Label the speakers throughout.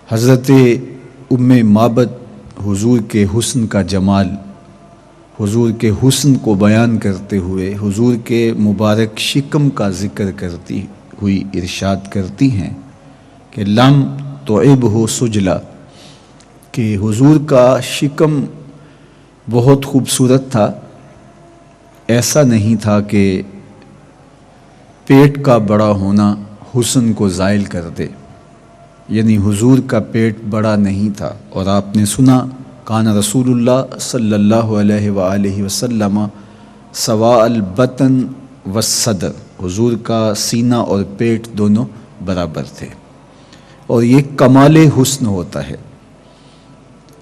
Speaker 1: حضرت ام معبد حضور کے حسن کا جمال، حضور کے حسن کو بیان کرتے ہوئے حضور کے مبارک شکم کا ذکر کرتی ہوئی ارشاد کرتی ہیں کہ لم تعبہ سجلا، کہ حضور کا شکم بہت خوبصورت تھا، ایسا نہیں تھا کہ پیٹ کا بڑا ہونا حسن کو زائل کر دے، یعنی حضور کا پیٹ بڑا نہیں تھا۔ اور آپ نے سنا کان رسول اللہ صلی اللہ علیہ وآلہ وسلم سواء البطن والصدر، حضور کا سینہ اور پیٹ دونوں برابر تھے، اور یہ کمال حسن ہوتا ہے،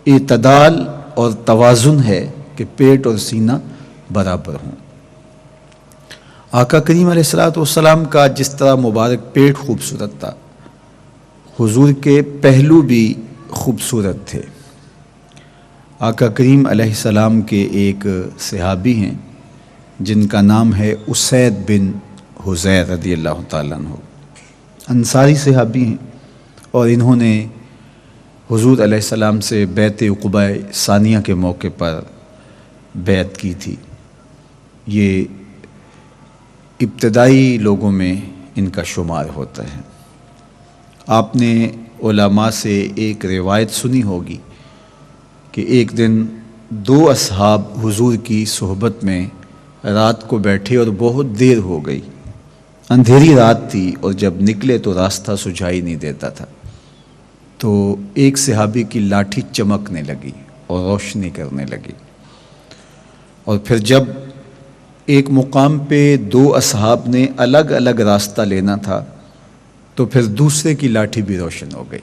Speaker 1: اعتدال اور توازن ہے کہ پیٹ اور سینہ برابر ہوں۔ آقا کریم علیہ السلام کا جس طرح مبارک پیٹ خوبصورت تھا، حضور کے پہلو بھی خوبصورت تھے۔ آقا کریم علیہ السلام کے ایک صحابی ہیں جن کا نام ہے اسید بن حضیر رضی اللہ تعالیٰ عنہ، انصاری صحابی ہیں، اور انہوں نے حضور علیہ السلام سے بیعت عقبہ ثانیہ کے موقع پر بیعت کی تھی۔ یہ ابتدائی لوگوں میں ان کا شمار ہوتا ہے۔ آپ نے علماء سے ایک روایت سنی ہوگی کہ ایک دن دو اصحاب حضور کی صحبت میں رات کو بیٹھے اور بہت دیر ہو گئی، اندھیری رات تھی، اور جب نکلے تو راستہ سجھائی نہیں دیتا تھا، تو ایک صحابی کی لاٹھی چمکنے لگی اور روشنی کرنے لگی، اور پھر جب ایک مقام پہ دو اصحاب نے الگ الگ راستہ لینا تھا تو پھر دوسرے کی لاٹھی بھی روشن ہو گئی۔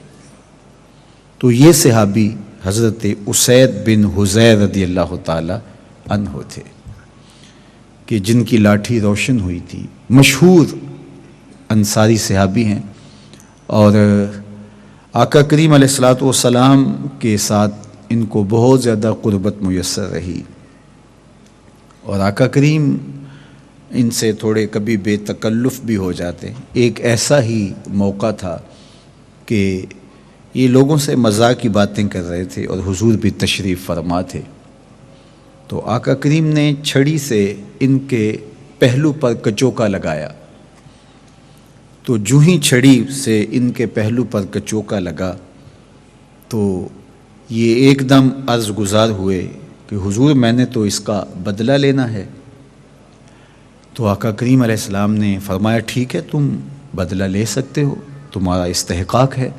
Speaker 1: تو یہ صحابی حضرت اسید بن حضیر رضی اللہ تعالی عنہ تھے کہ جن کی لاٹھی روشن ہوئی تھی، مشہور انصاری صحابی ہیں، اور آقا کریم علیہ السلام کے ساتھ ان کو بہت زیادہ قربت میسر رہی، اور آقا کریم ان سے تھوڑے کبھی بے تکلف بھی ہو جاتے۔ ایک ایسا ہی موقع تھا کہ یہ لوگوں سے مزاح کی باتیں کر رہے تھے اور حضور بھی تشریف فرما تھے، تو آقا کریم نے چھڑی سے ان کے پہلو پر کچوکا لگایا، تو جو ہی چھڑی سے ان کے پہلو پر کچوکا لگا تو یہ ایک دم عرض گزار ہوئے کہ حضور میں نے تو اس کا بدلہ لینا ہے۔ تو آقا کریم علیہ السلام نے فرمایا ٹھیک ہے، تم بدلہ لے سکتے ہو، تمہارا استحقاق ہے۔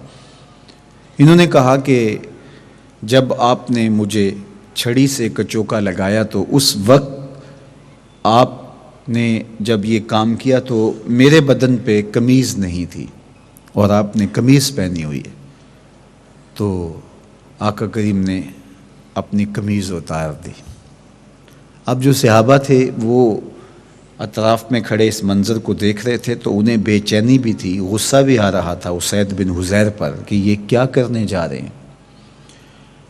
Speaker 1: انہوں نے کہا کہ جب آپ نے مجھے چھڑی سے کچوکا لگایا تو اس وقت آپ نے جب یہ کام کیا تو میرے بدن پہ قمیض نہیں تھی، اور آپ نے قمیض پہنی ہوئی ہے۔ تو آقا کریم نے اپنی قمیض اتار دی۔ اب جو صحابہ تھے وہ اطراف میں کھڑے اس منظر کو دیکھ رہے تھے، تو انہیں بے چینی بھی تھی، غصہ بھی آ رہا تھا اسید بن حضیر پر کہ یہ کیا کرنے جا رہے ہیں،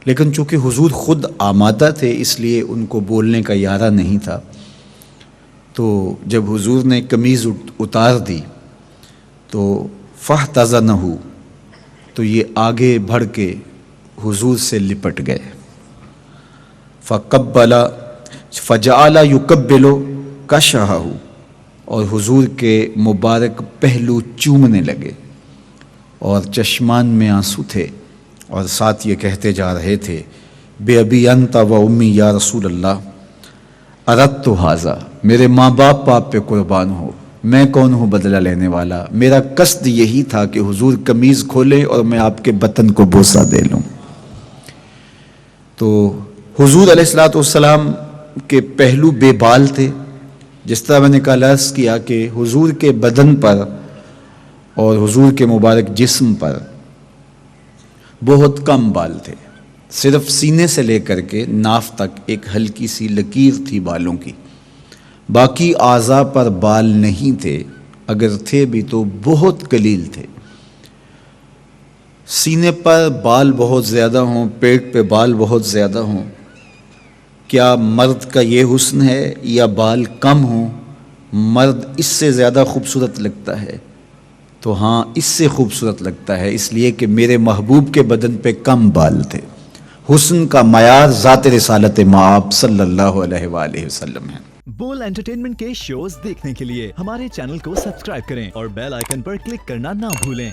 Speaker 1: لیکن چونکہ حضور خود آمادہ تھے اس لیے ان کو بولنے کا ارادہ نہیں تھا۔ تو جب حضور نے قمیض اتار دی تو فاحتضنہ، تو یہ آگے بڑھ کے حضور سے لپٹ گئے، فقبل فجعل یقبل کشہ، اور حضور کے مبارک پہلو چومنے لگے، اور چشمان میں آنسو تھے، اور ساتھ یہ کہتے جا رہے تھے بے ابی انت و امی یا رسول اللہ اردت ھذا، میرے ماں باپ آپ پہ قربان ہو، میں کون ہوں بدلہ لینے والا، میرا قصد یہی تھا کہ حضور قمیض کھولے اور میں آپ کے بطن کو بوسہ دے لوں۔ تو حضور علیہ السلام کے پہلو بے بال تھے، جس طرح میں نے کل عرض کیا کہ حضور کے بدن پر اور حضور کے مبارک جسم پر بہت کم بال تھے، صرف سینے سے لے کر کے ناف تک ایک ہلکی سی لکیر تھی بالوں کی، باقی اعضاء پر بال نہیں تھے، اگر تھے بھی تو بہت قلیل تھے۔ سینے پر بال بہت زیادہ ہوں، پیٹ پہ بال بہت زیادہ ہوں، کیا مرد کا یہ حسن ہے، یا بال کم ہوں مرد اس سے زیادہ خوبصورت لگتا ہے؟ تو ہاں اس سے خوبصورت لگتا ہے، اس لیے کہ میرے محبوب کے بدن پہ کم بال تھے۔ حسن کا معیار ذات رسالت مآب صلی اللہ علیہ وآلہ وسلم ہے۔
Speaker 2: بول انٹرٹینمنٹ کے شوز دیکھنے کے لیے ہمارے چینل کو سبسکرائب کریں اور بیل آئیکن پر کلک کرنا نہ بھولیں۔